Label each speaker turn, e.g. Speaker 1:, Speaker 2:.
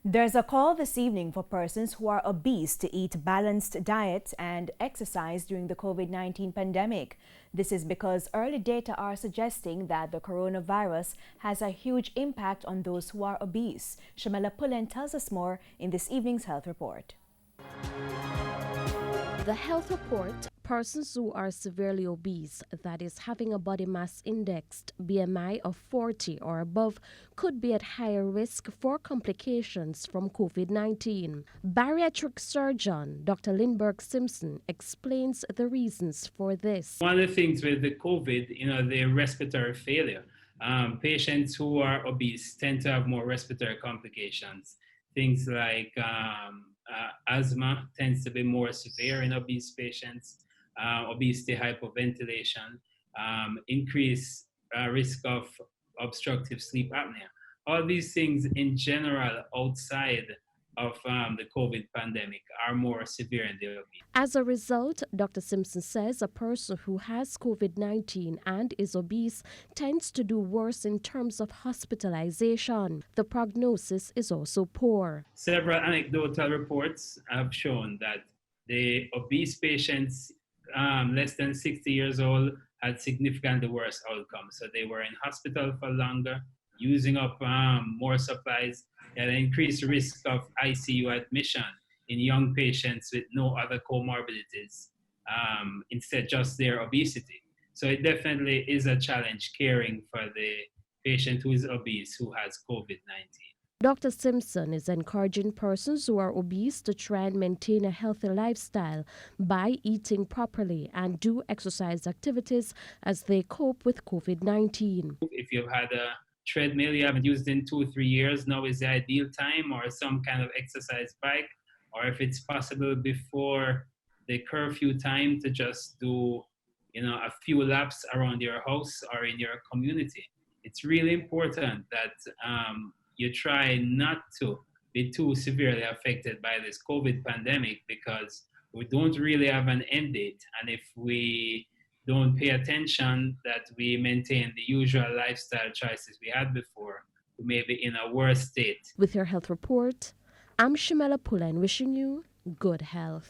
Speaker 1: There's a call this evening for persons who are obese to eat balanced diets and exercise during the COVID-19 pandemic. This is because early data are suggesting that the coronavirus has a huge impact on those who are obese. Shamela Pullen tells us more in this evening's health report.
Speaker 2: The health report, persons who are severely obese, that is having a body mass index BMI of 40 or above, could be at higher risk for complications from COVID-19. Bariatric surgeon Dr. Lindbergh Simpson explains the reasons for this.
Speaker 3: One of the things with the COVID, the respiratory failure. Patients who are obese tend to have more respiratory complications. Things like asthma tends to be more severe in obese patients, obesity, hypoventilation, increased risk of obstructive sleep apnea. All these things in general outside of the COVID pandemic are more severe in the obese.
Speaker 2: As a result, Dr. Simpson says a person who has COVID-19 and is obese tends to do worse in terms of hospitalization. The prognosis is also poor.
Speaker 3: Several anecdotal reports have shown that the obese patients less than 60 years old had significantly worse outcomes. So they were in hospital for longer, using up more supplies, and an increased risk of ICU admission in young patients with no other comorbidities, instead just their obesity. So it definitely is a challenge caring for the patient who is obese who has COVID-19.
Speaker 2: Dr. Simpson is encouraging persons who are obese to try and maintain a healthy lifestyle by eating properly and do exercise activities as they cope with COVID-19.
Speaker 3: If you've had a treadmill you haven't used in 2 or 3 years, now is the ideal time, or some kind of exercise bike, or if it's possible before the curfew time to just do a few laps around your house or in your community. It's really important that you try not to be too severely affected by this COVID pandemic, because we don't really have an end date, and if we don't pay attention that we maintain the usual lifestyle choices we had before, we may be in a worse state.
Speaker 2: With your health report, I'm Shamela Pullen wishing you good health.